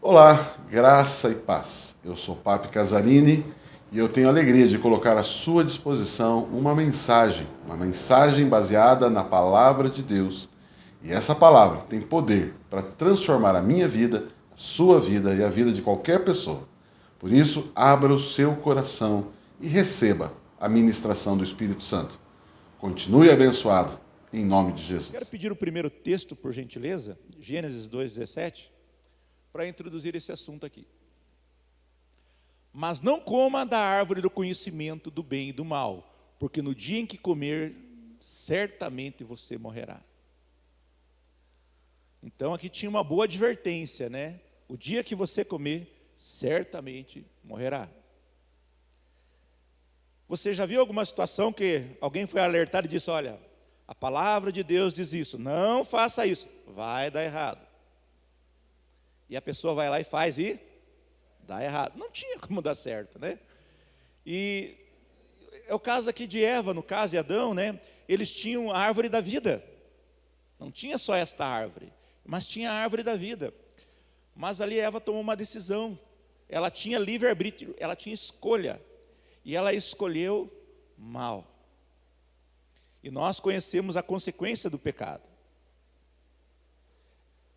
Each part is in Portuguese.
Olá, graça e paz. Eu sou Papi Casarini e eu tenho a alegria de colocar à sua disposição uma mensagem baseada na palavra de Deus. E essa palavra tem poder para transformar a minha vida, a sua vida e a vida de qualquer pessoa. Por isso, abra o seu coração e receba a ministração do Espírito Santo. Continue abençoado, em nome de Jesus. Quero pedir o primeiro texto, por gentileza, Gênesis 2,17, para introduzir esse assunto aqui. Mas não coma da árvore do conhecimento do bem e do mal, porque no dia em que comer, certamente você morrerá. Então aqui tinha uma boa advertência, né? O dia que você comer, certamente morrerá. Você já viu alguma situação que alguém foi alertado e disse, olha, a palavra de Deus diz isso, não faça isso, vai dar errado. E a pessoa vai lá e faz e dá errado. Não tinha como dar certo, né? E é o caso aqui de Eva, no caso de Adão, né? Eles tinham a árvore da vida. Não tinha só esta árvore, mas tinha a árvore da vida. Mas ali Eva tomou uma decisão. Ela tinha livre-arbítrio, ela tinha escolha. E ela escolheu mal. E nós conhecemos a consequência do pecado.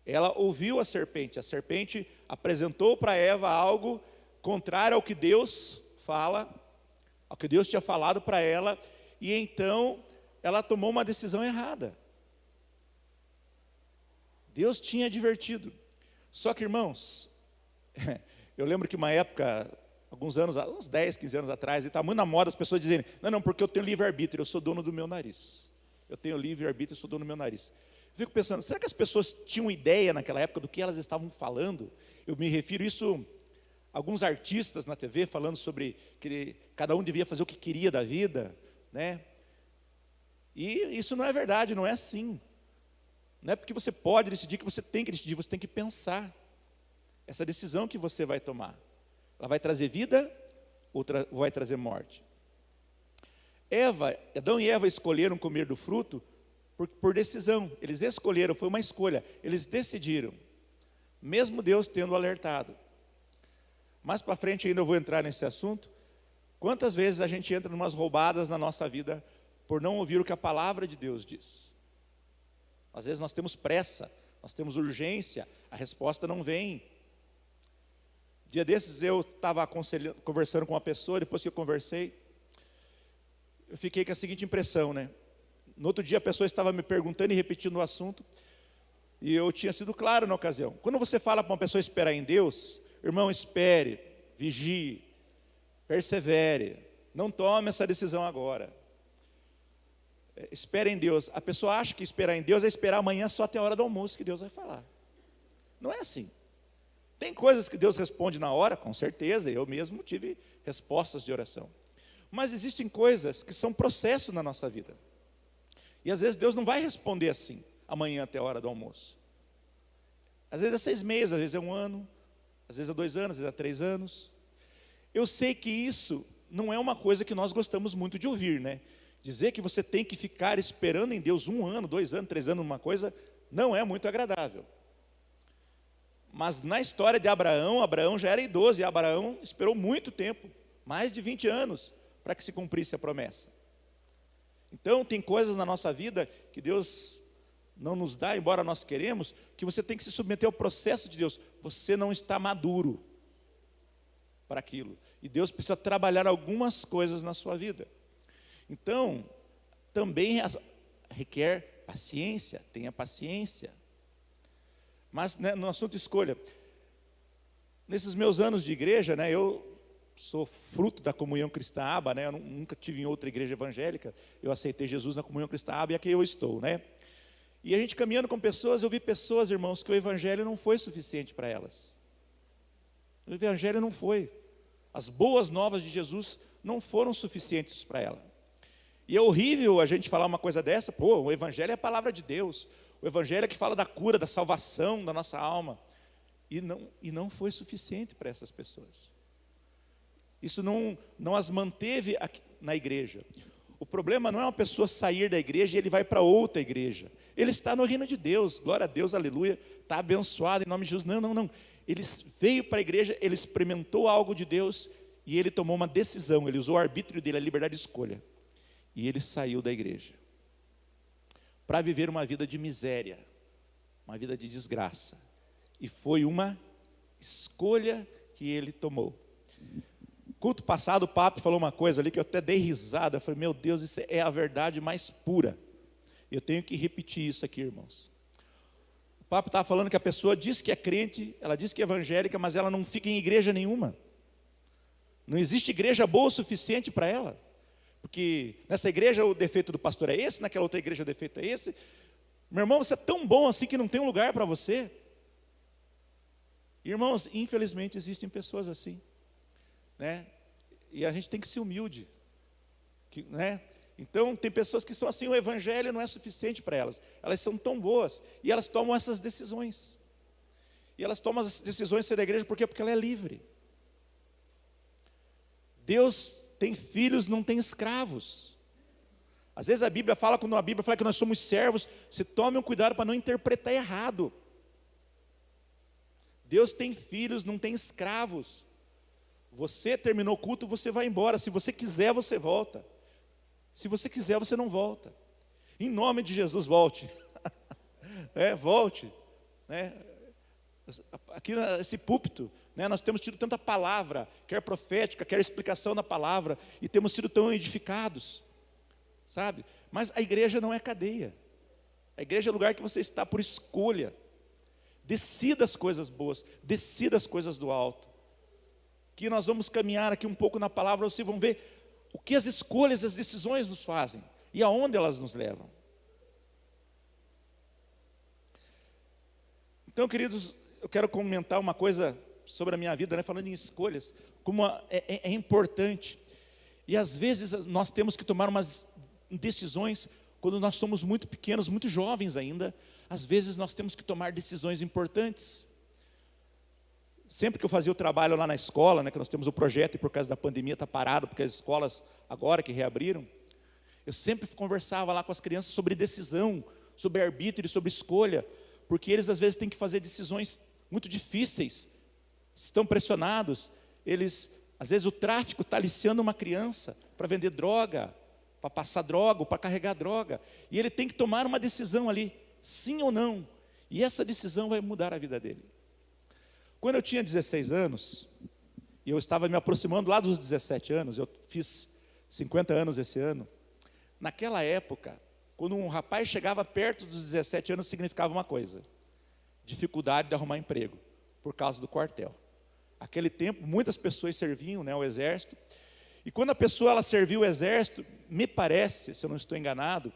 Ela ouviu a serpente apresentou para Eva algo contrário ao que Deus fala, ao que Deus tinha falado para ela, e então ela tomou uma decisão errada. Deus tinha advertido. Só que, irmãos, eu lembro que uma época, alguns anos, uns 10, 15 anos atrás, e estava muito na moda as pessoas dizerem, não, porque eu tenho livre-arbítrio, eu sou dono do meu nariz. Eu tenho livre-arbítrio, eu sou dono do meu nariz. Eu fico pensando, será que as pessoas tinham ideia naquela época do que elas estavam falando? Eu me refiro a isso, alguns artistas na TV falando sobre que cada um devia fazer o que queria da vida, né? E isso não é verdade, não é assim. Não é porque você pode decidir que você tem que decidir, você tem que pensar. Essa decisão que você vai tomar, ela vai trazer vida ou vai trazer morte? Adão e Eva escolheram comer do fruto por decisão. Eles escolheram, foi uma escolha. Eles decidiram, mesmo Deus tendo alertado. Mais para frente ainda eu vou entrar nesse assunto. Quantas vezes a gente entra em umas roubadas na nossa vida por não ouvir o que a palavra de Deus diz? Às vezes nós temos pressa, nós temos urgência, a resposta não vem. Dia desses eu estava conversando com uma pessoa, depois que eu conversei, eu fiquei com a seguinte impressão, né? No outro dia a pessoa estava me perguntando e repetindo o assunto, e eu tinha sido claro na ocasião. Quando você fala para uma pessoa esperar em Deus, irmão, espere, vigie, persevere, não tome essa decisão agora. Espere em Deus. A pessoa acha que esperar em Deus é esperar amanhã só até a hora do almoço que Deus vai falar. Não é assim. Tem coisas que Deus responde na hora, com certeza, eu mesmo tive respostas de oração. Mas existem coisas que são processo na nossa vida. E às vezes Deus não vai responder assim, amanhã até a hora do almoço. Às vezes é 6 meses, às vezes é 1 ano, às vezes é 2 anos, às vezes é 3 anos. Eu sei que isso não é uma coisa que nós gostamos muito de ouvir, né? Dizer que você tem que ficar esperando em Deus 1 ano, 2 anos, 3 anos, uma coisa, não é muito agradável. Mas na história de Abraão, Abraão já era idoso, e Abraão esperou muito tempo, mais de 20 anos, para que se cumprisse a promessa. Então tem coisas na nossa vida que Deus não nos dá, embora nós queremos, que você tem que se submeter ao processo de Deus. Você não está maduro para aquilo. E Deus precisa trabalhar algumas coisas na sua vida. Então, também requer paciência, tenha paciência. Mas, né, no assunto escolha, nesses meus anos de igreja, né, eu sou fruto da Comunhão Cristã Aba, né, eu nunca tive em outra igreja evangélica, eu aceitei Jesus na Comunhão Cristã Aba e aqui eu estou, né. E a gente caminhando com pessoas, eu vi pessoas, irmãos, que o evangelho não foi suficiente para elas. O evangelho não foi. As boas novas de Jesus não foram suficientes para ela. E é horrível a gente falar uma coisa dessa, o evangelho é a palavra de Deus, o evangelho é que fala da cura, da salvação da nossa alma, e não foi suficiente para essas pessoas. Isso não as manteve aqui na igreja. O problema não é uma pessoa sair da igreja e ele vai para outra igreja. Ele está no reino de Deus, glória a Deus, aleluia, está abençoado em nome de Jesus. Não. ele veio para a igreja, ele experimentou algo de Deus e ele tomou uma decisão, ele usou o arbítrio dele, a liberdade de escolha. E ele saiu da igreja para viver uma vida de miséria, uma vida de desgraça. E foi uma escolha que ele tomou. Culto passado, o Papo falou uma coisa ali que eu até dei risada. Eu falei, meu Deus, isso é a verdade mais pura. Eu tenho que repetir isso aqui, irmãos. O Papo estava falando que a pessoa diz que é crente, ela diz que é evangélica, mas ela não fica em igreja nenhuma. Não existe igreja boa o suficiente para ela. Porque nessa igreja o defeito do pastor é esse, naquela outra igreja o defeito é esse. Meu irmão, você é tão bom assim que não tem um lugar para você. Irmãos, infelizmente existem pessoas assim, né? E a gente tem que ser humilde, né? Então tem pessoas que são assim, o evangelho não é suficiente para elas. Elas são tão boas e elas tomam essas decisões. E elas tomam as decisões de ser da igreja por quê? Porque ela é livre. Deus tem filhos, não tem escravos. Às vezes a Bíblia fala, quando a Bíblia fala que nós somos servos, você tome um cuidado para não interpretar errado. Deus tem filhos, não tem escravos. Você terminou o culto, você vai embora. Se você quiser, você volta. Se você quiser, você não volta. Em nome de Jesus, volte. Volte. Aqui nesse púlpito, nós temos tido tanta palavra, quer profética, quer explicação da palavra, e temos sido tão edificados, sabe? Mas a igreja não é cadeia. A igreja é lugar que você está por escolha. Decida as coisas boas, decida as coisas do alto. Que nós vamos caminhar aqui um pouco na palavra, vocês vão ver o que as escolhas, as decisões nos fazem e aonde elas nos levam. Então, queridos, eu quero comentar uma coisa sobre a minha vida, falando em escolhas, como é importante. E às vezes nós temos que tomar umas decisões quando nós somos muito pequenos, muito jovens ainda. Às vezes nós temos que tomar decisões importantes. Sempre que eu fazia o trabalho lá na escola, que nós temos o projeto e por causa da pandemia está parado, porque as escolas agora que reabriram, eu sempre conversava lá com as crianças sobre decisão, sobre arbítrio, sobre escolha, porque eles às vezes têm que fazer decisões muito difíceis, estão pressionados, às vezes o tráfico está aliciando uma criança para vender droga, para passar droga, ou para carregar droga, e ele tem que tomar uma decisão ali, sim ou não, e essa decisão vai mudar a vida dele. Quando eu tinha 16 anos, e eu estava me aproximando lá dos 17 anos, eu fiz 50 anos esse ano, naquela época, quando um rapaz chegava perto dos 17 anos, significava uma coisa: dificuldade de arrumar emprego, por causa do quartel. Aquele tempo, muitas pessoas serviam o exército, e quando a pessoa ela serviu o exército, me parece, se eu não estou enganado,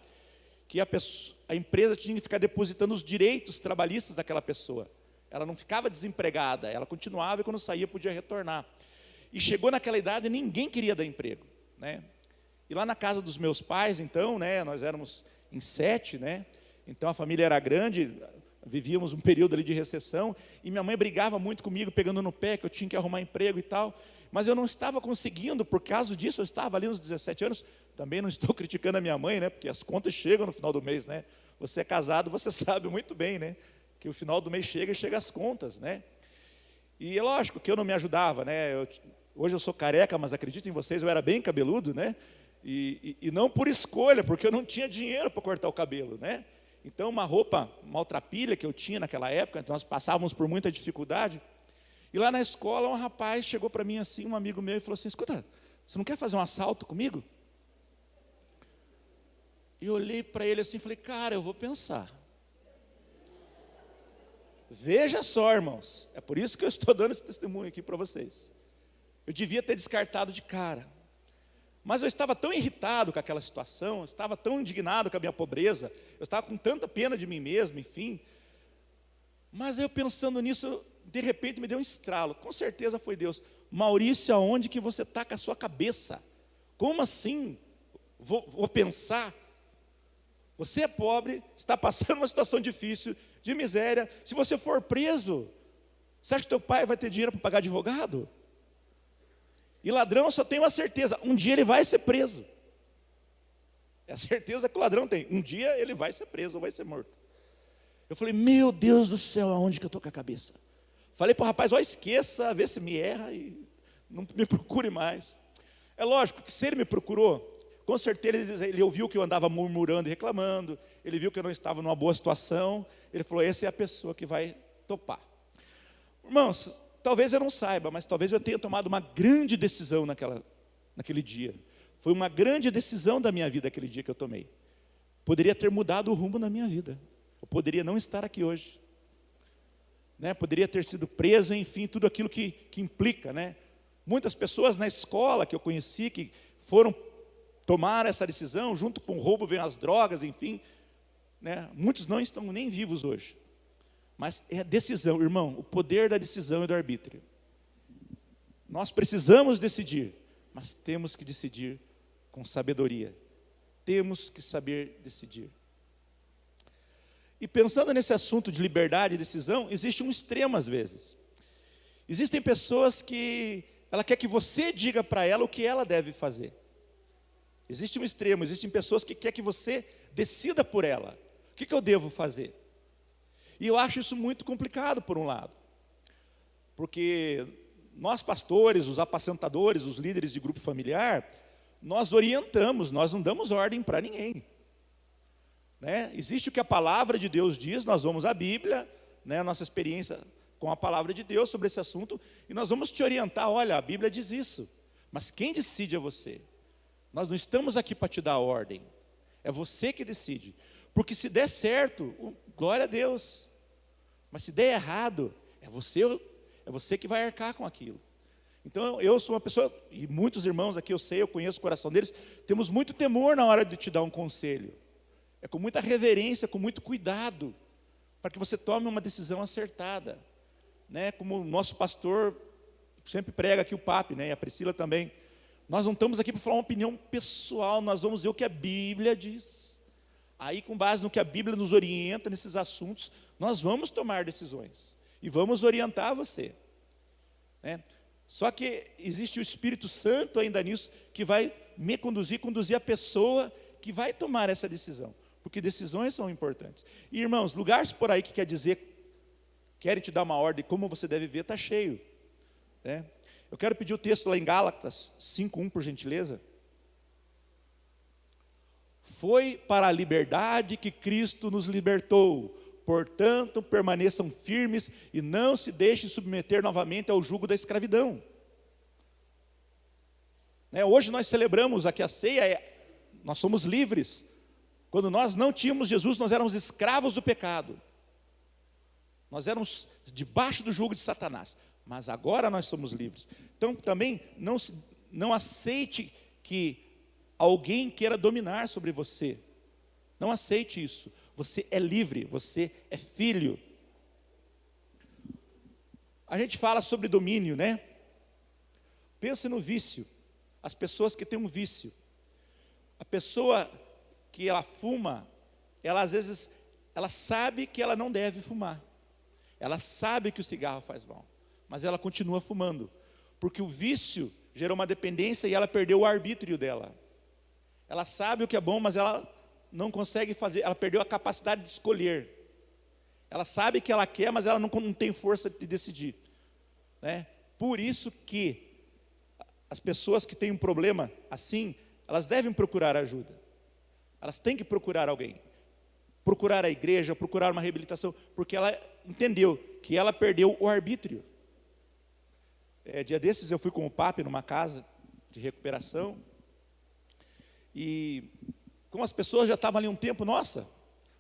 que a empresa tinha que ficar depositando os direitos trabalhistas daquela pessoa. Ela não ficava desempregada, ela continuava e quando saía podia retornar. E chegou naquela idade e ninguém queria dar emprego, E lá na casa dos meus pais, então, nós éramos em 7, Então a família era grande, vivíamos um período ali de recessão, e minha mãe brigava muito comigo, pegando no pé, que eu tinha que arrumar emprego e tal, mas eu não estava conseguindo, por causa disso eu estava ali nos 17 anos, também não estou criticando a minha mãe, porque as contas chegam no final do mês, Você é casado, você sabe muito bem, que o final do mês chega e chega as contas, E é lógico que eu não me ajudava, hoje eu sou careca, mas acredito em vocês, eu era bem cabeludo, E não por escolha, porque eu não tinha dinheiro para cortar o cabelo, Então uma roupa maltrapilha que eu tinha naquela época, então nós passávamos por muita dificuldade. E lá na escola um rapaz chegou para mim assim, um amigo meu, e falou assim: escuta, você não quer fazer um assalto comigo? E eu olhei para ele assim e falei: cara, eu vou pensar. Veja só, irmãos, é por isso que eu estou dando esse testemunho aqui para vocês. Eu devia ter descartado de cara, mas eu estava tão irritado com aquela situação, eu estava tão indignado com a minha pobreza, eu estava com tanta pena de mim mesmo, enfim. Mas eu pensando nisso, de repente me deu um estralo, com certeza foi Deus. Maurício, aonde que você está com a sua cabeça? Como assim? Vou pensar? Você é pobre, está passando uma situação difícil, de miséria. Se você for preso, você acha que teu pai vai ter dinheiro para pagar advogado? E ladrão só tem uma certeza: um dia ele vai ser preso. É a certeza que o ladrão tem: um dia ele vai ser preso ou vai ser morto. Eu falei: meu Deus do céu, aonde que eu estou com a cabeça? Falei para o rapaz, esqueça, vê se me erra e não me procure mais. É lógico que se ele me procurou, com certeza ele ouviu que eu andava murmurando e reclamando, ele viu que eu não estava numa boa situação, ele falou, essa é a pessoa que vai topar. Irmãos, talvez eu não saiba, mas talvez eu tenha tomado uma grande decisão naquele dia. Foi uma grande decisão da minha vida aquele dia que eu tomei. Poderia ter mudado o rumo na minha vida. Eu poderia não estar aqui hoje. Poderia ter sido preso, enfim, tudo aquilo que implica. Muitas pessoas na escola que eu conheci, que foram tomar essa decisão, junto com o roubo vem as drogas, enfim. Muitos não estão nem vivos hoje. Mas é a decisão, irmão, o poder da decisão e do arbítrio. Nós precisamos decidir, mas temos que decidir com sabedoria. Temos que saber decidir. E pensando nesse assunto de liberdade e decisão, existe um extremo às vezes. Existem pessoas que ela quer que você diga para ela o que ela deve fazer. Existe um extremo, existem pessoas que quer que você decida por ela. O que eu devo fazer? E eu acho isso muito complicado por um lado. Porque nós pastores, os apacentadores, os líderes de grupo familiar, nós orientamos, nós não damos ordem para ninguém. Existe o que a palavra de Deus diz, nós vamos à Bíblia, a nossa experiência com a palavra de Deus sobre esse assunto, e nós vamos te orientar, olha, a Bíblia diz isso, mas quem decide é você. Nós não estamos aqui para te dar ordem, é você que decide. Porque se der certo, glória a Deus, mas se der errado, é você que vai arcar com aquilo. Então eu sou uma pessoa, e muitos irmãos aqui eu conheço o coração deles, temos muito temor na hora de te dar um conselho. É com muita reverência, com muito cuidado, para que você tome uma decisão acertada. Como o nosso pastor sempre prega aqui, o Papi, e a Priscila também. Nós não estamos aqui para falar uma opinião pessoal, nós vamos ver o que a Bíblia diz. Aí, com base no que a Bíblia nos orienta nesses assuntos, nós vamos tomar decisões. E vamos orientar você. Só que existe o Espírito Santo ainda nisso, que vai me conduzir a pessoa que vai tomar essa decisão. Porque decisões são importantes. E, irmãos, lugares por aí que querem te dar uma ordem, como você deve ver, está cheio. Eu quero pedir o texto lá em Gálatas 5:1, por gentileza. Foi para a liberdade que Cristo nos libertou. Portanto, permaneçam firmes e não se deixem submeter novamente ao jugo da escravidão. Hoje nós celebramos aqui a ceia, nós somos livres. Quando nós não tínhamos Jesus, nós éramos escravos do pecado. Nós éramos debaixo do jugo de Satanás. Mas agora nós somos livres. Então também não aceite que alguém queira dominar sobre você. Não aceite isso. Você é livre, você é filho. A gente fala sobre domínio, Pense no vício. As pessoas que têm um vício. A pessoa que ela fuma, ela às vezes, ela sabe que ela não deve fumar. Ela sabe que o cigarro faz mal, mas ela continua fumando, porque o vício gerou uma dependência e ela perdeu o arbítrio dela. Ela sabe o que é bom, mas ela não consegue fazer, ela perdeu a capacidade de escolher. Ela sabe que ela quer, mas ela não tem força de decidir. Por isso que as pessoas que têm um problema assim, elas devem procurar ajuda. Elas têm que procurar alguém. Procurar a igreja, procurar uma reabilitação, porque ela entendeu que ela perdeu o arbítrio. Dia desses eu fui com o Papi numa casa de recuperação, e como as pessoas já estavam ali um tempo, nossa,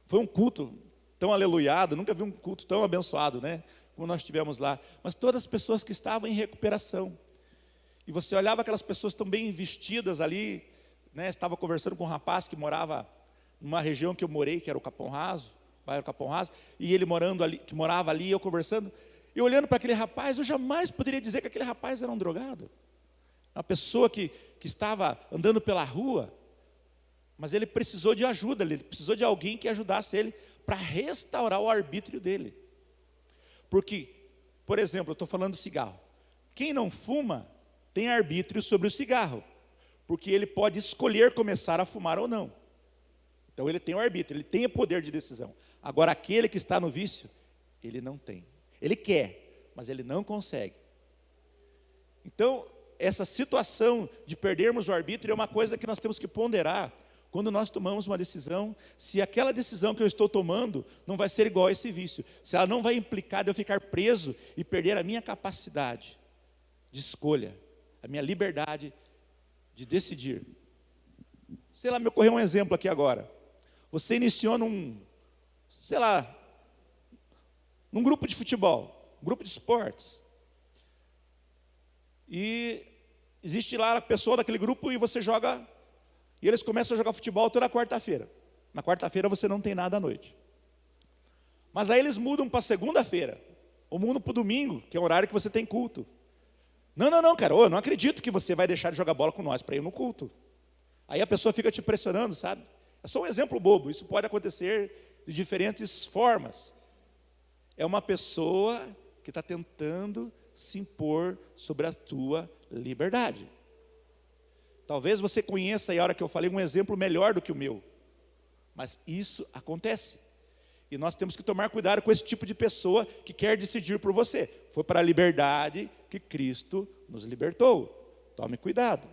foi um culto tão aleluiado, nunca vi um culto tão abençoado, como nós tivemos lá, mas todas as pessoas que estavam em recuperação, e você olhava aquelas pessoas tão bem vestidas ali, estava conversando com um rapaz que morava numa região que eu morei, que era o Capão Raso, bairro Capão Raso, e ele que morava ali, eu conversando, e olhando para aquele rapaz, eu jamais poderia dizer que aquele rapaz era um drogado, uma pessoa que estava andando pela rua, mas ele precisou de ajuda, ele precisou de alguém que ajudasse ele para restaurar o arbítrio dele. Porque, por exemplo, eu estou falando do cigarro, quem não fuma tem arbítrio sobre o cigarro, porque ele pode escolher começar a fumar ou não. Então ele tem o arbítrio, ele tem o poder de decisão. Agora aquele que está no vício, ele não tem. Ele quer, mas ele não consegue. Então, essa situação de perdermos o arbítrio é uma coisa que nós temos que ponderar quando nós tomamos uma decisão, se aquela decisão que eu estou tomando não vai ser igual a esse vício, se ela não vai implicar de eu ficar preso e perder a minha capacidade de escolha, a minha liberdade de decidir. Sei lá, me ocorreu um exemplo aqui agora. Você iniciou num grupo de futebol, um grupo de esportes. E existe lá a pessoa daquele grupo e você joga, e eles começam a jogar futebol toda quarta-feira. Na quarta-feira você não tem nada à noite. Mas aí eles mudam para segunda-feira, ou mudam para o domingo, que é o horário que você tem culto. Não, cara, eu não acredito que você vai deixar de jogar bola com nós para ir no culto. Aí a pessoa fica te pressionando, sabe? É só um exemplo bobo, isso pode acontecer de diferentes formas. É uma pessoa que está tentando se impor sobre a tua liberdade. Talvez você conheça aí a hora que eu falei um exemplo melhor do que o meu. Mas isso acontece. E nós temos que tomar cuidado com esse tipo de pessoa que quer decidir por você. Foi para a liberdade que Cristo nos libertou. Tome cuidado.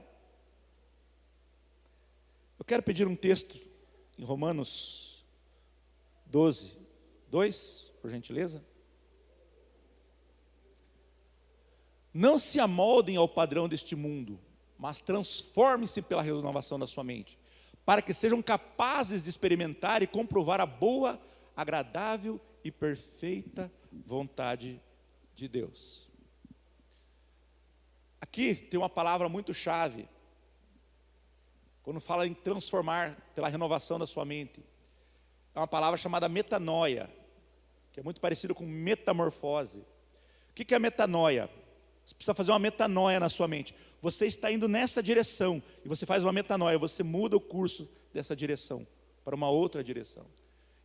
Eu quero pedir um texto em Romanos 12, 2, por gentileza. Não se amoldem ao padrão deste mundo, mas transformem-se pela renovação da sua mente, para que sejam capazes de experimentar e comprovar a boa, agradável e perfeita vontade de Deus. Aqui tem uma palavra muito chave, quando fala em transformar pela renovação da sua mente. É uma palavra chamada metanoia, que é muito parecido com metamorfose. O que é metanoia? Você precisa fazer uma metanoia na sua mente. Você está indo nessa direção, e você faz uma metanoia, você muda o curso dessa direção para uma outra direção.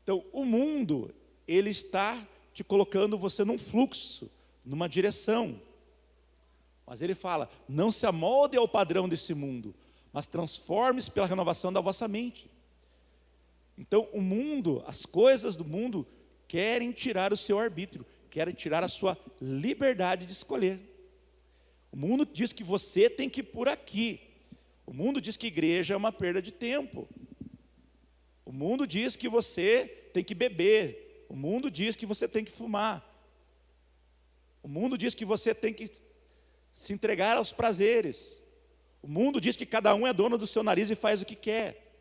Então, o mundo, ele está te colocando você num fluxo, numa direção. Mas ele fala, não se amolde ao padrão desse mundo, mas transforme-se pela renovação da vossa mente. Então, o mundo, as coisas do mundo, querem tirar o seu arbítrio, querem tirar a sua liberdade de escolher. O mundo diz que você tem que ir por aqui. O mundo diz que igreja é uma perda de tempo. O mundo diz que você tem que beber. O mundo diz que você tem que fumar. O mundo diz que você tem que se entregar aos prazeres. O mundo diz que cada um é dono do seu nariz e faz o que quer.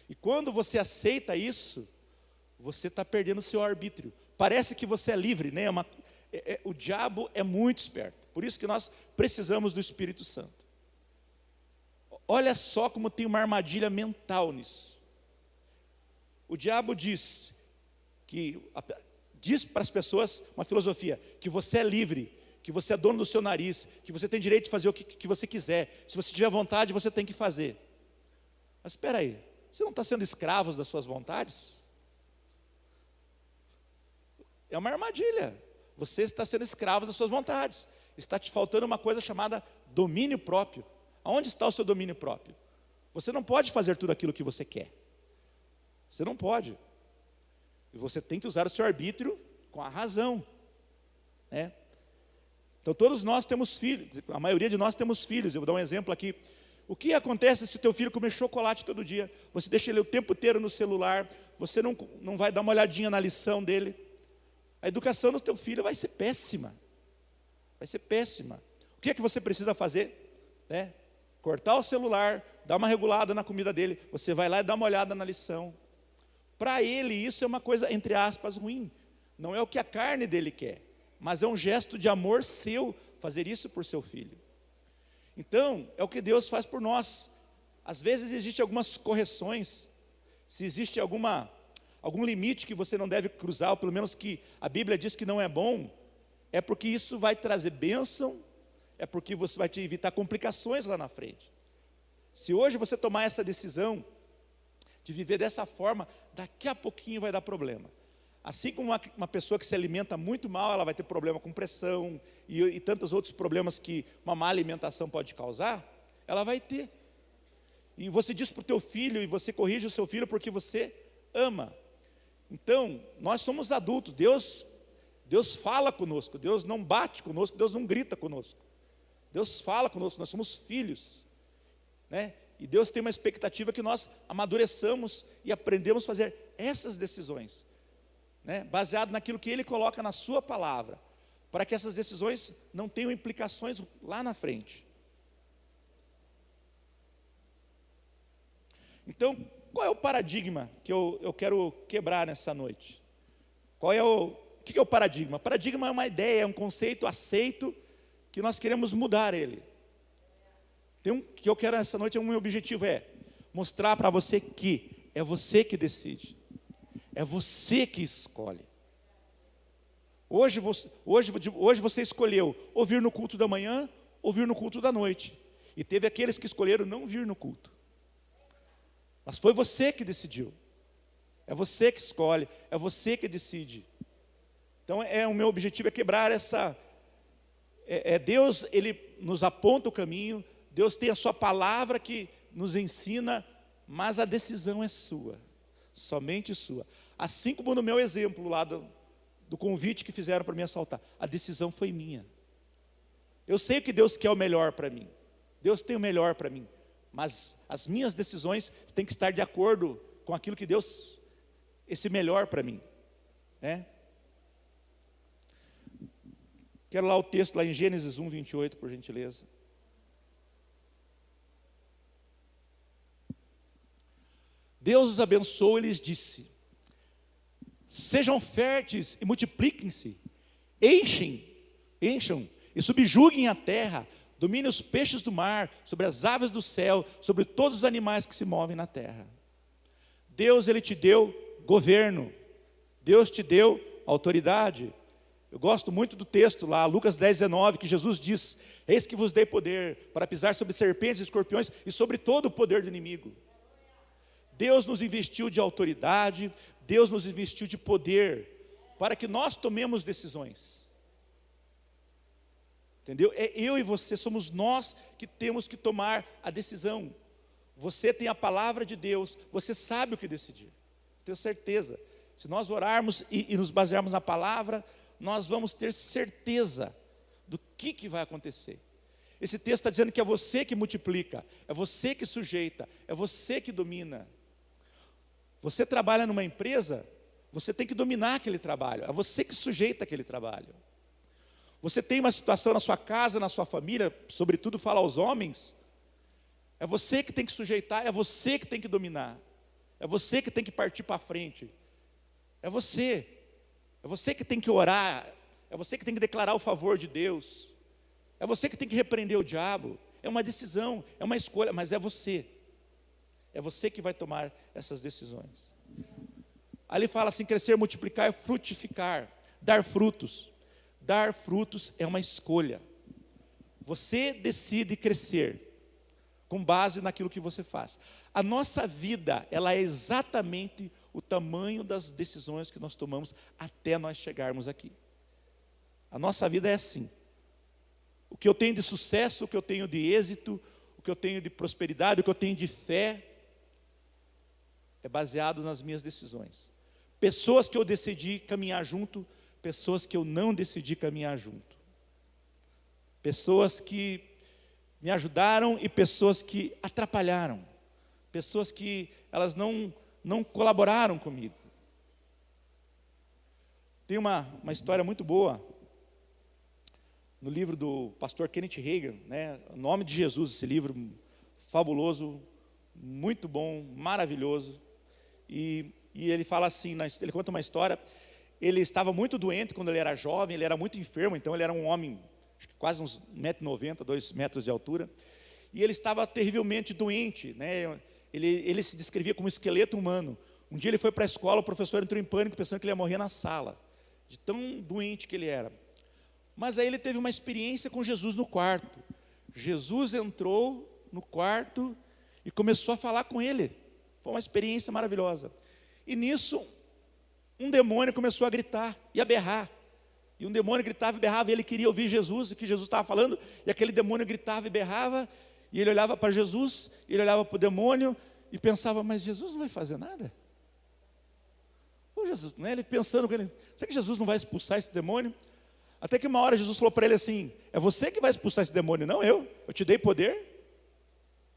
E quando você aceita isso, você está perdendo o seu arbítrio. Parece que você é livre, né? O diabo é muito esperto. Por isso que nós precisamos do Espírito Santo. Olha só como tem uma armadilha mental nisso. O diabo diz para as pessoas uma filosofia, que você é livre, que você é dono do seu nariz, que você tem direito de fazer o que você quiser. Se você tiver vontade, você tem que fazer. Mas espera aí, você não está sendo escravo das suas vontades? É uma armadilha. Você está sendo escravo das suas vontades. Está te faltando uma coisa chamada domínio próprio. Aonde está o seu domínio próprio? Você não pode fazer tudo aquilo que você quer. Você não pode. E você tem que usar o seu arbítrio com a razão, né? Então todos nós temos filhos, a maioria de nós temos filhos. Eu vou dar um exemplo aqui. O que acontece se o teu filho comer chocolate todo dia? Você deixa ele o tempo inteiro no celular, você não vai dar uma olhadinha na lição dele. A educação do teu filho vai ser péssima. Vai ser péssima. O que é que você precisa fazer? Né? Cortar o celular, dar uma regulada na comida dele. Você vai lá e dá uma olhada na lição. Para ele isso é uma coisa, entre aspas, ruim. Não é o que a carne dele quer, mas é um gesto de amor seu fazer isso por seu filho. Então, é o que Deus faz por nós. Às vezes existem algumas correções, se existe algum limite que você não deve cruzar, ou pelo menos que a Bíblia diz que não é bom, é porque isso vai trazer bênção, é porque você vai te evitar complicações lá na frente. Se hoje você tomar essa decisão de viver dessa forma, daqui a pouquinho vai dar problema. Assim como uma pessoa que se alimenta muito mal, ela vai ter problema com pressão e tantos outros problemas que uma má alimentação pode causar, ela vai ter. E você diz para o teu filho, e você corrige o seu filho porque você ama. Então, nós somos adultos, Deus Deus fala conosco, Deus não bate conosco, Deus não grita conosco. Deus fala conosco, nós somos filhos, né? E Deus tem uma expectativa que nós amadureçamos e aprendemos a fazer essas decisões, né? Baseado naquilo que Ele coloca na sua palavra, para que essas decisões não tenham implicações lá na frente. Então, qual é o paradigma que eu quero quebrar nessa noite? O que é o paradigma? Paradigma é uma ideia, é um conceito aceito, que nós queremos mudar ele. Que eu quero nessa noite, o meu objetivo é mostrar para você que é você que decide, é você que escolhe. Hoje você escolheu ou vir no culto da manhã ou vir no culto da noite, e teve aqueles que escolheram não vir no culto, mas foi você que decidiu, é você que escolhe, é você que decide. Então o meu objetivo é quebrar essa... Deus, Ele nos aponta o caminho, Deus tem a sua palavra que nos ensina, mas a decisão é sua, somente sua. Assim como no meu exemplo lá do convite que fizeram para me assaltar, a decisão foi minha. Eu sei que Deus quer o melhor para mim, Deus tem o melhor para mim, mas as minhas decisões têm que estar de acordo com aquilo que Deus, esse melhor para mim, né? Quero lá o texto, lá em Gênesis 1, 28, por gentileza. Deus os abençoou e lhes disse: sejam férteis e multipliquem-se, encham e subjuguem a terra, dominem os peixes do mar, sobre as aves do céu, sobre todos os animais que se movem na terra. Deus, Ele te deu governo, Deus te deu autoridade. Eu gosto muito do texto lá, Lucas 10, 19, que Jesus diz: eis que vos dei poder para pisar sobre serpentes e escorpiões e sobre todo o poder do inimigo. Deus nos investiu de autoridade, Deus nos investiu de poder, para que nós tomemos decisões. Entendeu? Eu e você, somos nós que temos que tomar a decisão. Você tem a palavra de Deus, você sabe o que decidir. Tenho certeza. Se nós orarmos e nos basearmos na palavra, nós vamos ter certeza do que vai acontecer. Esse texto está dizendo que é você que multiplica, é você que sujeita, é você que domina. Você trabalha numa empresa, você tem que dominar aquele trabalho, é você que sujeita aquele trabalho. Você tem uma situação na sua casa, na sua família, sobretudo fala aos homens, é você que tem que sujeitar, é você que tem que dominar, é você que tem que partir para frente, é você que tem que orar, é você que tem que declarar o favor de Deus, é você que tem que repreender o diabo. É uma decisão, é uma escolha, mas é você que vai tomar essas decisões. Ali fala assim: crescer, multiplicar, frutificar, dar frutos. Dar frutos é uma escolha. Você decide crescer com base naquilo que você faz. A nossa vida, ela é exatamente o tamanho das decisões que nós tomamos até nós chegarmos aqui. A nossa vida é assim. O que eu tenho de sucesso, o que eu tenho de êxito, o que eu tenho de prosperidade, o que eu tenho de fé, é baseado nas minhas decisões. Pessoas que eu decidi caminhar junto, pessoas que eu não decidi caminhar junto. Pessoas que me ajudaram e pessoas que atrapalharam. Pessoas que elas não colaboraram comigo. Tem uma história muito boa no livro do pastor Kenneth Hagin, né? O Nome de Jesus, esse livro fabuloso, muito bom, maravilhoso. E ele fala assim, ele conta uma história. Ele estava muito doente quando ele era jovem, ele era muito enfermo, então ele era um homem, acho que quase uns 1,90 m, 2 metros de altura. E ele estava terrivelmente doente, né? Ele se descrevia como um esqueleto humano. Um dia ele foi para a escola, o professor entrou em pânico, pensando que ele ia morrer na sala, de tão doente que ele era. Mas aí ele teve uma experiência com Jesus no quarto. Jesus entrou no quarto e começou a falar com ele. Foi uma experiência maravilhosa. E nisso, um demônio começou a gritar e a berrar. E um demônio gritava e berrava, e ele queria ouvir Jesus, o que Jesus estava falando, e aquele demônio gritava e berrava, e ele olhava para Jesus, e ele olhava para o demônio, e pensava: mas Jesus não vai fazer nada? Então Jesus, né, ele pensando, será que Jesus não vai expulsar esse demônio? Até que uma hora Jesus falou para ele assim: é você que vai expulsar esse demônio, não eu. Eu te dei poder,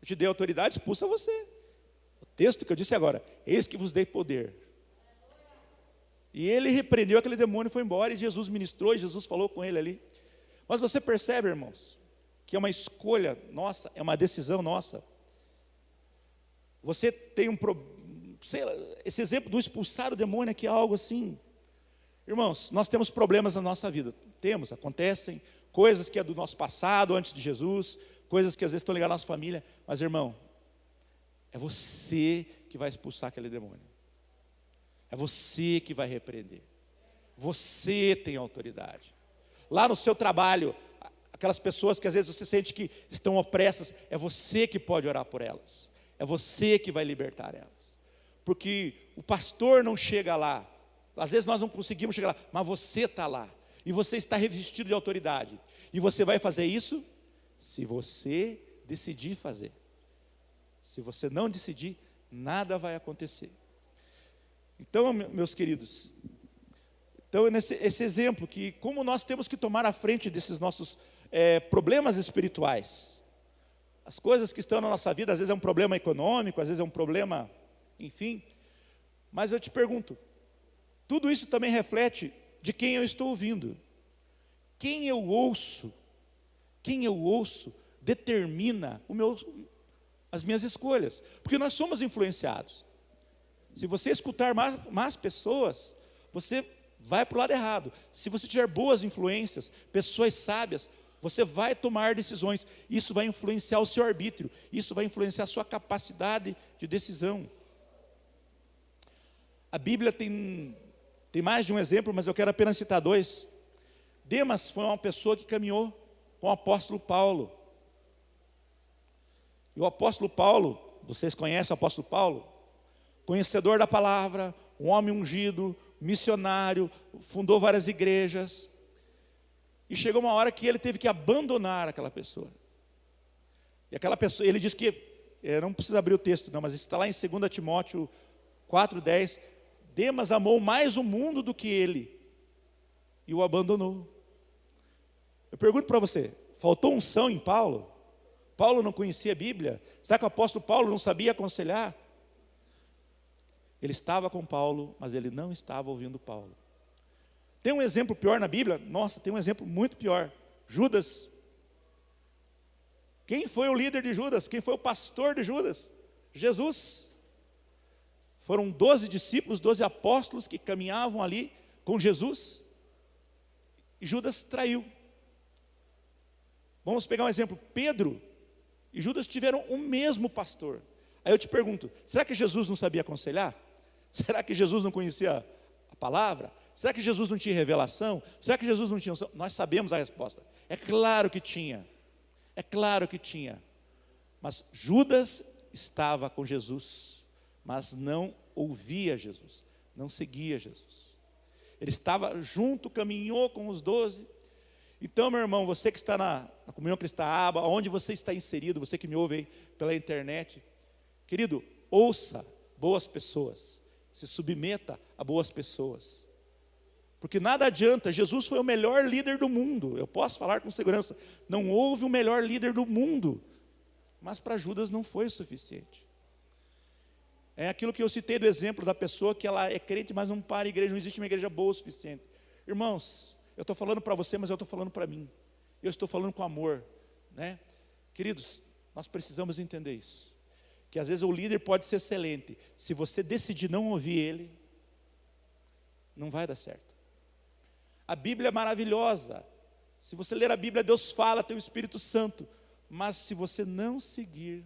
eu te dei autoridade, expulsa você. O texto que eu disse agora: eis que vos dei poder. E ele repreendeu aquele demônio e foi embora, e Jesus ministrou, e Jesus falou com ele ali. Mas você percebe, irmãos, que é uma escolha nossa, é uma decisão nossa. Você tem esse exemplo do expulsar o demônio aqui é algo assim. Irmãos, nós temos problemas na nossa vida. Acontecem coisas que é do nosso passado, antes de Jesus, coisas que às vezes estão ligadas à nossa família. Mas, irmão, é você que vai expulsar aquele demônio. É você que vai repreender. Você tem autoridade. Lá no seu trabalho, aquelas pessoas que às vezes você sente que estão opressas, é você que pode orar por elas. É você que vai libertar elas. Porque o pastor não chega lá. Às vezes nós não conseguimos chegar lá, mas você está lá. E você está revestido de autoridade. E você vai fazer isso se você decidir fazer. Se você não decidir, nada vai acontecer. Então, meus queridos, esse exemplo que como nós temos que tomar a frente desses nossos problemas espirituais. As coisas que estão na nossa vida, às vezes é um problema econômico, às vezes é um problema, enfim. Mas eu te pergunto, tudo isso também reflete de quem eu estou ouvindo. Quem eu ouço determina as minhas escolhas. Porque nós somos influenciados. Se você escutar más pessoas, você vai para o lado errado. Se você tiver boas influências, pessoas sábias, você vai tomar decisões. Isso vai influenciar o seu arbítrio. Isso vai influenciar a sua capacidade de decisão. A Bíblia tem mais de um exemplo, mas eu quero apenas citar dois. Demas foi uma pessoa que caminhou com o apóstolo Paulo. E o apóstolo Paulo, vocês conhecem o apóstolo Paulo? Conhecedor da palavra, um homem ungido, missionário, fundou várias igrejas. E chegou uma hora que ele teve que abandonar aquela pessoa. E aquela pessoa, ele diz que, não precisa abrir o texto não, mas está lá em 2 Timóteo 4,10, Demas amou mais o mundo do que ele, e o abandonou. Eu pergunto para você, faltou unção em Paulo? Paulo não conhecia a Bíblia? Será que o apóstolo Paulo não sabia aconselhar? Ele estava com Paulo, mas ele não estava ouvindo Paulo. Tem um exemplo pior na Bíblia? Nossa, tem um exemplo muito pior. Judas. Quem foi o líder de Judas? Quem foi o pastor de Judas? Jesus. Foram 12 discípulos, 12 apóstolos que caminhavam ali com Jesus. E Judas traiu. Vamos pegar um exemplo. Pedro e Judas tiveram o mesmo pastor. Aí eu te pergunto, será que Jesus não sabia aconselhar? Será que Jesus não conhecia a palavra? Será que Jesus não tinha revelação? Será que Jesus não tinha unção? Nós sabemos a resposta. É claro que tinha. É claro que tinha. Mas Judas estava com Jesus, mas não ouvia Jesus, não seguia Jesus. Ele estava junto, caminhou com os 12. Então, meu irmão, você que está na Comunhão Cristã Aba, onde você está inserido, você que me ouve aí pela internet, querido, ouça boas pessoas, se submeta a boas pessoas. Porque nada adianta, Jesus foi o melhor líder do mundo, eu posso falar com segurança, não houve o melhor líder do mundo, mas para Judas não foi o suficiente. É aquilo que eu citei do exemplo da pessoa que ela é crente, mas não para a igreja, não existe uma igreja boa o suficiente. Irmãos, eu estou falando para você, mas eu estou falando para mim. Eu estou falando com amor, né? Queridos, nós precisamos entender isso. Que às vezes o líder pode ser excelente. Se você decidir não ouvir ele, não vai dar certo. A Bíblia é maravilhosa. Se você ler a Bíblia, Deus fala, tem o Espírito Santo. Mas se você não seguir,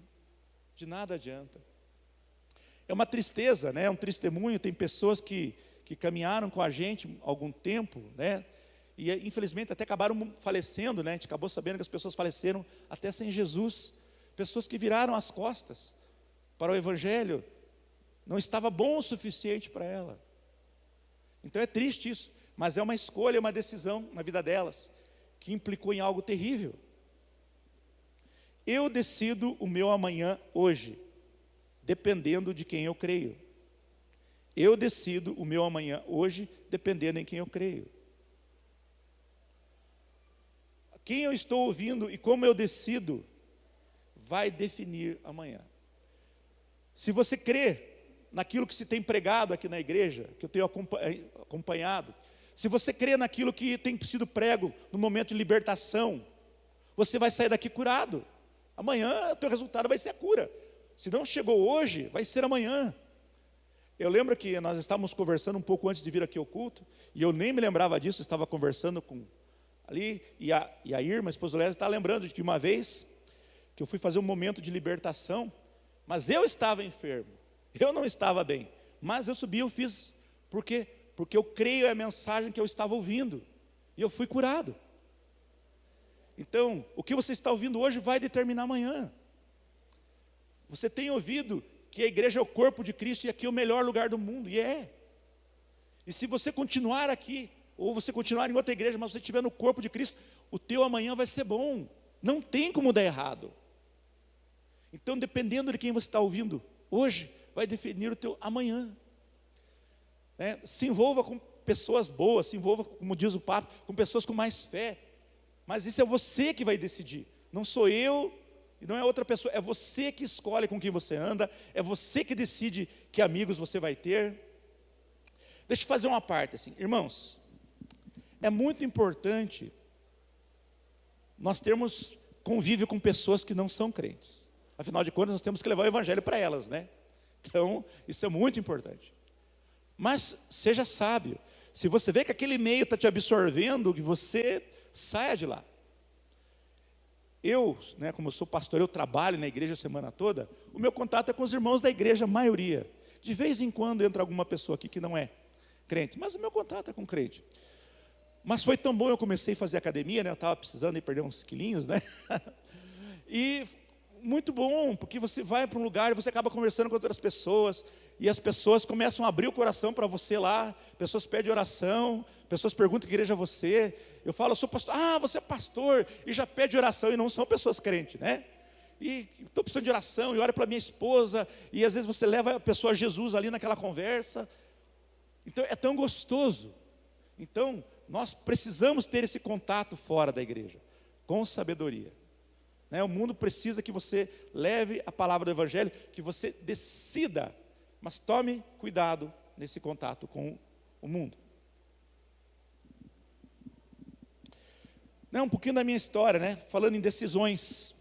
de nada adianta. É uma tristeza, né? É um testemunho. Tem pessoas que caminharam com a gente há algum tempo, né? E infelizmente até acabaram falecendo, né? A gente acabou sabendo que as pessoas faleceram até sem Jesus. Pessoas que viraram as costas para o Evangelho. Não estava bom o suficiente para ela. Então é triste isso. Mas é uma escolha, uma decisão na vida delas, que implicou em algo terrível. Eu decido o meu amanhã hoje, dependendo de quem eu creio. Eu decido o meu amanhã hoje, dependendo em quem eu creio. Quem eu estou ouvindo e como eu decido, vai definir amanhã. Se você crê naquilo que se tem pregado aqui na igreja, que eu tenho acompanhado, se você crê naquilo que tem sido prego no momento de libertação, você vai sair daqui curado. Amanhã o teu resultado vai ser a cura. Se não chegou hoje, vai ser amanhã. Eu lembro que nós estávamos conversando um pouco antes de vir aqui ao culto, e eu nem me lembrava disso, estava conversando com ali, e a Irma, a esposa do Lésio, está lembrando de que uma vez que eu fui fazer um momento de libertação, mas eu estava enfermo, eu não estava bem, mas eu subi, eu fiz, por quê? Porque eu creio a mensagem que eu estava ouvindo, e eu fui curado. Então, o que você está ouvindo hoje vai determinar amanhã. Você tem ouvido que a igreja é o corpo de Cristo e aqui é o melhor lugar do mundo, e é. E se você continuar aqui, ou você continuar em outra igreja, mas você estiver no corpo de Cristo, o teu amanhã vai ser bom, não tem como dar errado. Então, dependendo de quem você está ouvindo hoje, vai definir o teu amanhã. Se envolva com pessoas boas, se envolva, como diz o Papa, com pessoas com mais fé, mas isso é você que vai decidir, não sou eu, e não é outra pessoa, é você que escolhe com quem você anda, é você que decide que amigos você vai ter. Deixa eu fazer uma parte assim, irmãos, é muito importante nós termos convívio com pessoas que não são crentes, afinal de contas nós temos que levar o evangelho para elas, né? Então, isso é muito importante. Mas seja sábio, se você vê que aquele meio está te absorvendo, que você saia de lá. Eu, como eu sou pastor, eu trabalho na igreja a semana toda, o meu contato é com os irmãos da igreja, a maioria. De vez em quando entra alguma pessoa aqui que não é crente, mas o meu contato é com crente. Mas foi tão bom, eu comecei a fazer academia, eu estava precisando de perder uns quilinhos, E muito bom, porque você vai para um lugar e você acaba conversando com outras pessoas, e as pessoas começam a abrir o coração para você lá, pessoas pedem oração, pessoas perguntam que igreja é você. Eu falo, eu sou pastor, você é pastor, e já pede oração, e não são pessoas crentes, E estou precisando de oração, e olha para minha esposa, e às vezes você leva a pessoa a Jesus ali naquela conversa. Então é tão gostoso. Então nós precisamos ter esse contato fora da igreja, com sabedoria. O mundo precisa que você leve a palavra do evangelho, que você decida, mas tome cuidado nesse contato com o mundo. Um pouquinho da minha história, falando em decisões.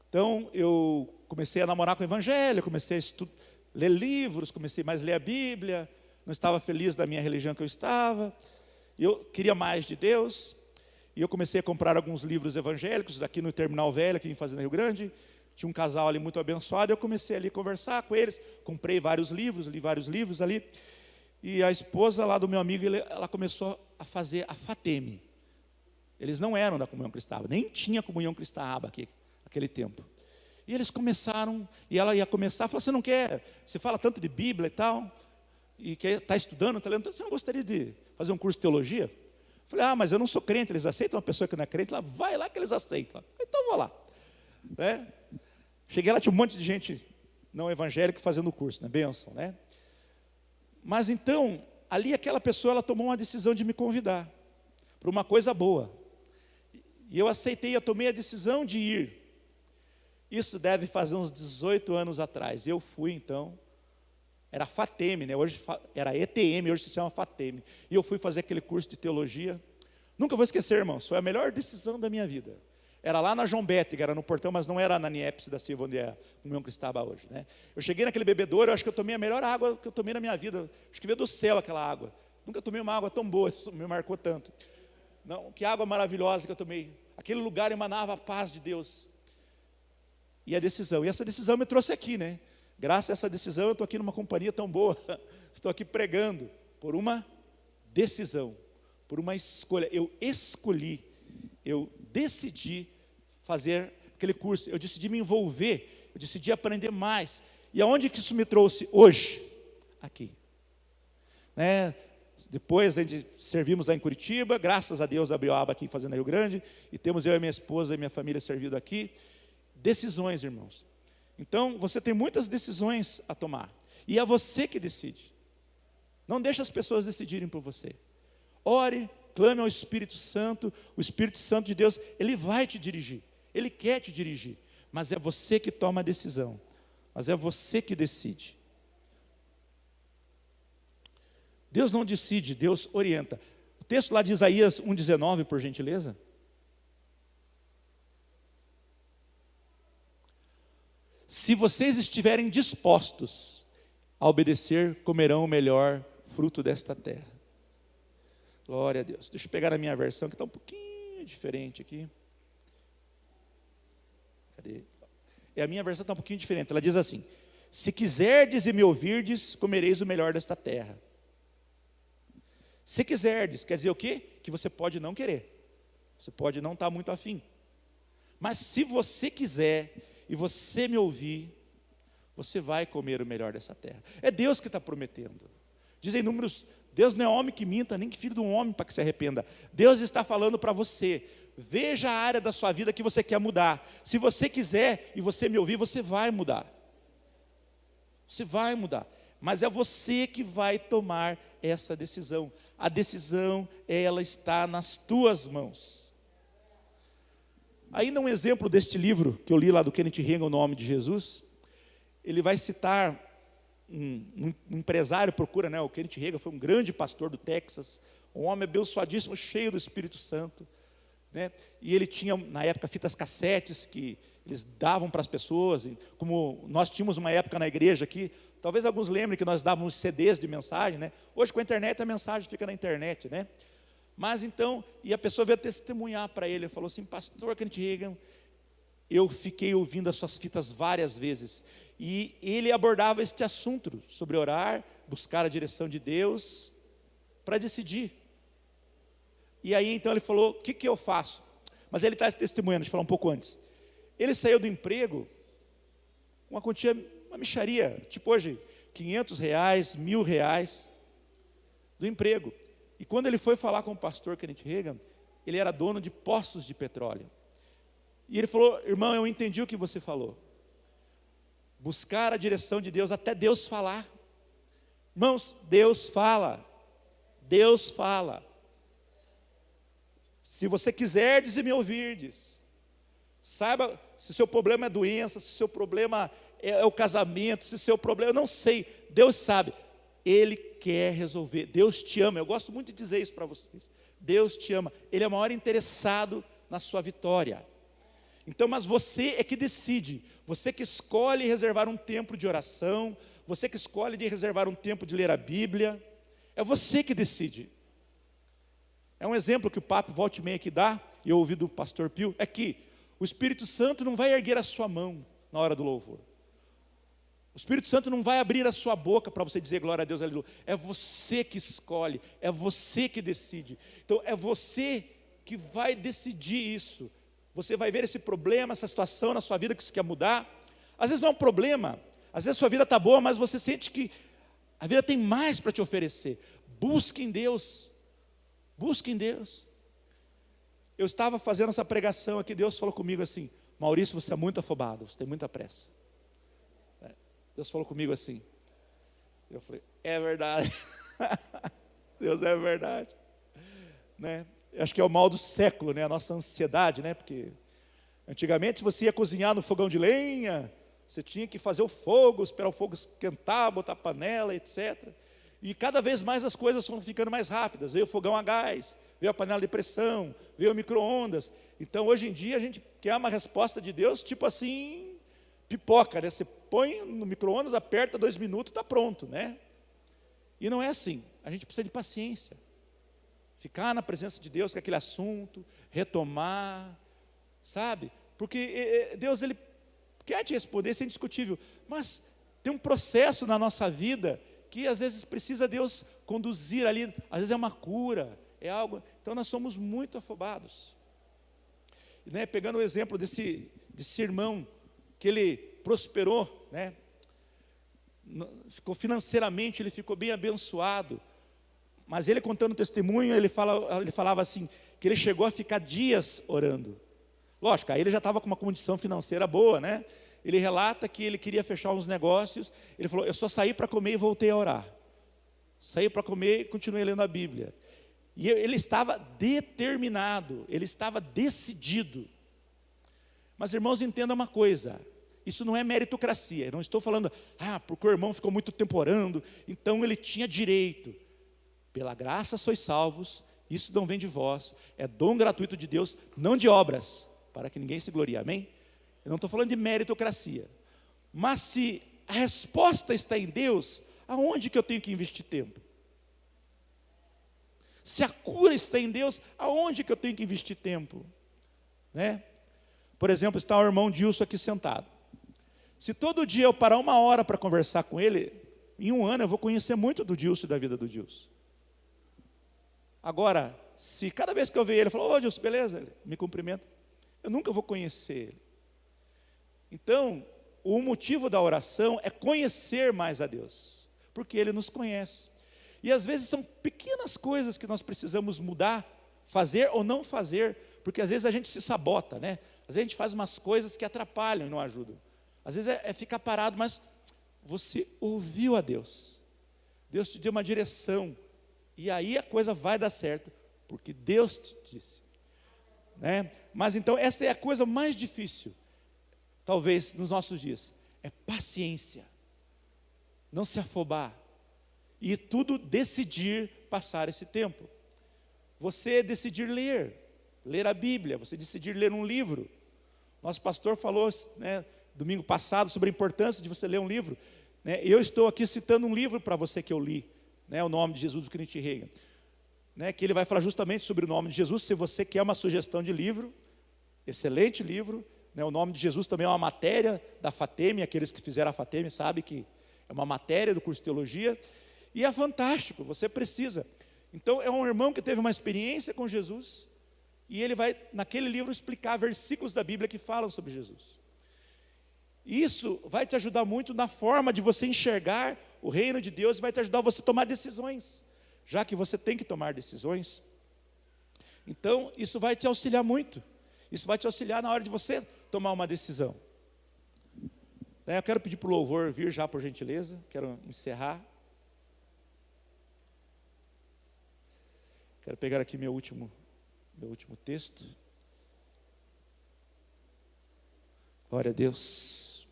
Então, eu comecei a namorar com o evangelho, comecei a ler livros, comecei mais a ler a Bíblia, não estava feliz da minha religião que eu estava, eu queria mais de Deus, e eu comecei a comprar alguns livros evangélicos, aqui no Terminal Velho, aqui em Fazenda Rio Grande. Tinha um casal ali muito abençoado, eu comecei ali a conversar com eles, comprei vários livros, li vários livros ali, e a esposa lá do meu amigo, ela começou a fazer a Fateme. Eles não eram da comunhão cristã, nem tinha comunhão cristã aqui, naquele tempo. E eles começaram, e ela ia começar, falou, você não quer, você fala tanto de Bíblia e tal, e está estudando, está lendo, você não gostaria de fazer um curso de teologia? Falei, mas eu não sou crente, eles aceitam uma pessoa que não é crente, vai lá que eles aceitam. Então vou lá. Cheguei lá, tinha um monte de gente não evangélica fazendo o curso, bênção, Mas então, ali aquela pessoa, ela tomou uma decisão de me convidar para uma coisa boa. E eu aceitei, eu tomei a decisão de ir. Isso deve fazer uns 18 anos atrás. Eu fui então, era Fateme, hoje era ETM, hoje se chama Fateme. E eu fui fazer aquele curso de teologia. Nunca vou esquecer, irmãos, foi a melhor decisão da minha vida. Era lá na João Bétega, era no portão, mas não era na Niepce da Silva, onde é a comunhão cristã hoje. Eu cheguei naquele bebedouro, eu acho que eu tomei a melhor água que eu tomei na minha vida. Acho que veio do céu aquela água. Nunca tomei uma água tão boa, isso me marcou tanto. Não, que água maravilhosa que eu tomei. Aquele lugar emanava a paz de Deus. E a decisão, e essa decisão me trouxe aqui, Graças a essa decisão eu estou aqui numa companhia tão boa. Estou aqui pregando por uma decisão, por uma escolha. Eu escolhi, eu decidi fazer aquele curso, eu decidi me envolver, eu decidi aprender mais. E aonde que isso me trouxe hoje? Aqui. Depois a gente servimos lá em Curitiba, graças a Deus abriu a aba aqui em Fazenda Rio Grande, e temos eu e minha esposa e minha família servido aqui. Decisões, irmãos. Então, você tem muitas decisões a tomar. E é você que decide. Não deixe as pessoas decidirem por você. Ore, clame ao Espírito Santo. O Espírito Santo de Deus, ele vai te dirigir. Ele quer te dirigir. Mas é você que toma a decisão. Mas é você que decide. Deus não decide, Deus orienta. O texto lá de Isaías 1,19, por gentileza. Se vocês estiverem dispostos a obedecer, comerão o melhor fruto desta terra. Glória a Deus. Deixa eu pegar a minha versão, que está um pouquinho diferente aqui. Cadê? A minha versão está um pouquinho diferente. Ela diz assim: se quiserdes e me ouvirdes, comereis o melhor desta terra. Se quiserdes, quer dizer o quê? Que você pode não querer. Você pode não estar muito afim. Mas se você quiser e você me ouvir, você vai comer o melhor dessa terra. É Deus que está prometendo. Dizem Números, Deus não é homem que minta, nem que filho de um homem para que se arrependa. Deus está falando para você. Veja a área da sua vida que você quer mudar. Se você quiser e você me ouvir, você vai mudar. Você vai mudar. Mas é você que vai tomar essa decisão. A decisão, ela está nas tuas mãos. Ainda um exemplo deste livro, que eu li lá do Kenneth Hagin, O Nome de Jesus, ele vai citar um empresário, procura, né? O Kenneth Hagin foi um grande pastor do Texas, um homem abençoadíssimo, cheio do Espírito Santo, né? E ele tinha, na época, fitas cassetes que eles davam para as pessoas, como nós tínhamos uma época na igreja aqui, talvez alguns lembrem que nós dávamos CDs de mensagem, né? Hoje com a internet a mensagem fica na internet, né? Mas então, e a pessoa veio testemunhar para ele, falou assim: pastor Kenneth Hagin, eu fiquei ouvindo as suas fitas várias vezes, e ele abordava este assunto, sobre orar, buscar a direção de Deus, para decidir. E aí então ele falou: o que eu faço? Mas ele está testemunhando, deixa eu falar um pouco antes. Ele saiu do emprego, uma quantia, uma mixaria, tipo hoje, R$500, R$1.000, do emprego. E quando ele foi falar com o pastor Kenneth Hagin, ele era dono de poços de petróleo. E ele falou: irmão, eu entendi o que você falou. Buscar a direção de Deus, até Deus falar. Irmãos, Deus fala. Deus fala. Se você quiserdes e me ouvirdes, saiba se o seu problema é doença, se o seu problema é o casamento, se o seu problema, eu não sei, Deus sabe. Ele quer resolver. Deus te ama. Eu gosto muito de dizer isso para vocês. Deus te ama. Ele é o maior interessado na sua vitória. Então, mas você é que decide. Você que escolhe reservar um tempo de oração. Você que escolhe de reservar um tempo de ler a Bíblia. É você que decide. É um exemplo que o Papa volta e meia aqui dá, e eu ouvi do pastor Pio, é que o Espírito Santo não vai erguer a sua mão na hora do louvor. O Espírito Santo não vai abrir a sua boca para você dizer glória a Deus, aleluia. É você que escolhe, é você que decide. Então é você que vai decidir isso. Você vai ver esse problema, essa situação na sua vida que você quer mudar. Às vezes não é um problema, às vezes a sua vida está boa, mas você sente que a vida tem mais para te oferecer. Busque em Deus, busque em Deus. Eu estava fazendo essa pregação aqui, Deus falou comigo assim: Maurício, você é muito afobado, você tem muita pressa. Deus falou comigo assim. Eu falei: é verdade. Deus, é verdade, né? Eu acho que é o mal do século, né? A nossa ansiedade, né? Porque antigamente, se você ia cozinhar no fogão de lenha, você tinha que fazer o fogo, esperar o fogo esquentar, botar panela, etc. E cada vez mais as coisas estão ficando mais rápidas. Veio o fogão a gás, veio a panela de pressão, veio o micro-ondas. Então hoje em dia a gente quer uma resposta de Deus tipo assim, pipoca, né? Você põe no micro-ondas, aperta 2 minutos, está pronto, né? E não é assim. A gente precisa de paciência. Ficar na presença de Deus com aquele assunto, retomar, sabe? Porque Deus, Ele quer te responder, isso é indiscutível. Mas tem um processo na nossa vida que às vezes precisa Deus conduzir ali. Às vezes é uma cura, é algo. Então nós somos muito afobados. Né? Pegando o exemplo desse irmão, que ele prosperou, né? Ficou financeiramente, ele ficou bem abençoado. Mas ele contando testemunho, ele falava assim, que ele chegou a ficar dias orando. Lógico, aí ele já estava com uma condição financeira boa, né? ele relata que ele queria fechar uns negócios. Ele falou: eu só saí para comer e voltei a orar. Saí para comer e continuei lendo a Bíblia. E ele estava determinado, ele estava decidido. Mas, irmãos, entenda uma coisa: isso não é meritocracia. Eu não estou falando, porque o irmão ficou muito tempo orando, então ele tinha direito. Pela graça sois salvos, isso não vem de vós, é dom gratuito de Deus, não de obras, para que ninguém se glorie, amém? Eu não estou falando de meritocracia. Mas se a resposta está em Deus, aonde que eu tenho que investir tempo? Se a cura está em Deus, aonde que eu tenho que investir tempo? Né? Por exemplo, está o irmão Dilson aqui sentado. Se todo dia eu parar 1 hora para conversar com ele, em 1 ano eu vou conhecer muito do Dilson e da vida do Dilson. Agora, se cada vez que eu ver ele, eu falo: ô Dilson, beleza? Ele me cumprimenta. Eu nunca vou conhecer ele. Então, o motivo da oração é conhecer mais a Deus, porque Ele nos conhece. E às vezes são pequenas coisas que nós precisamos mudar, fazer ou não fazer, porque às vezes a gente se sabota, né? Às vezes a gente faz umas coisas que atrapalham e não ajudam. Às vezes é ficar parado, mas você ouviu a Deus. Deus te deu uma direção, e aí a coisa vai dar certo, porque Deus te disse. Né? Mas então essa é a coisa mais difícil, talvez nos nossos dias, é paciência, não se afobar, e tudo decidir passar esse tempo. Você decidir ler a Bíblia, você decidir ler um livro. Nosso pastor falou, né, domingo passado, sobre a importância de você ler um livro. Né? Eu estou aqui citando um livro para você que eu li, né, O Nome de Jesus, do Kenneth Hagin, né, que ele vai falar justamente sobre o nome de Jesus. Se você quer uma sugestão de livro, excelente livro, né, O Nome de Jesus também é uma matéria da FATEM, aqueles que fizeram a FATEM sabem que é uma matéria do curso de teologia, e é fantástico, você precisa. Então é um irmão que teve uma experiência com Jesus, e ele vai naquele livro explicar versículos da Bíblia que falam sobre Jesus. Isso vai te ajudar muito na forma de você enxergar o reino de Deus, e vai te ajudar a você tomar decisões, já que você tem que tomar decisões. Então isso vai te auxiliar muito. Isso vai te auxiliar na hora de você tomar uma decisão. Eu quero pedir para o louvor vir já, por gentileza. Quero encerrar. Quero pegar aqui meu último texto. Glória a Deus.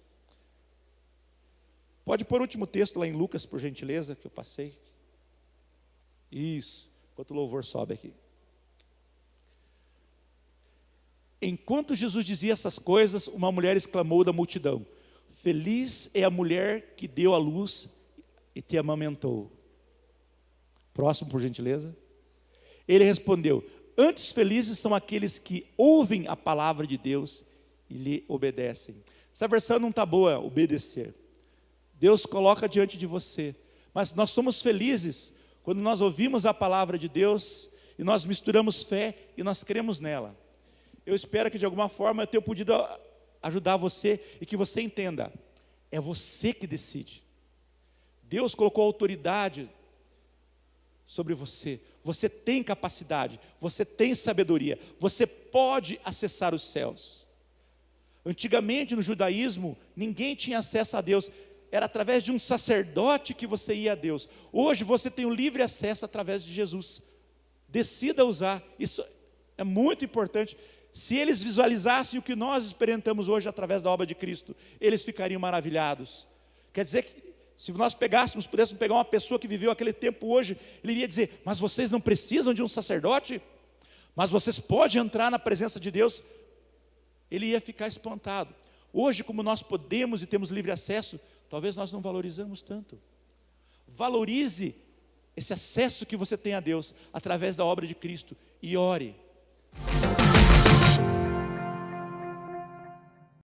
Pode pôr o último texto lá em Lucas, por gentileza, que eu passei. Isso, enquanto o louvor sobe aqui. Enquanto Jesus dizia essas coisas, uma mulher exclamou da multidão: feliz é a mulher que deu à luz e te amamentou. Próximo, por gentileza. Ele respondeu: antes felizes são aqueles que ouvem a palavra de Deus e lhe obedecem. Essa versão não está boa, obedecer. Deus coloca diante de você, mas nós somos felizes quando nós ouvimos a palavra de Deus e nós misturamos fé e nós cremos nela. Eu espero que de alguma forma eu tenha podido ajudar você e que você entenda, é você que decide. Deus colocou autoridade sobre você, você tem capacidade, você tem sabedoria, você pode acessar os céus. Antigamente no judaísmo, ninguém tinha acesso a Deus, era através de um sacerdote que você ia a Deus. Hoje você tem o livre acesso através de Jesus. Decida usar, isso é muito importante. Se eles visualizassem o que nós experimentamos hoje através da obra de Cristo, eles ficariam maravilhados. Quer dizer que se nós pudéssemos pegar uma pessoa que viveu aquele tempo hoje, ele iria dizer: mas vocês não precisam de um sacerdote? Mas vocês podem entrar na presença de Deus? Ele ia ficar espantado. Hoje, como nós podemos e temos livre acesso, talvez nós não valorizamos tanto. Valorize esse acesso que você tem a Deus através da obra de Cristo e ore.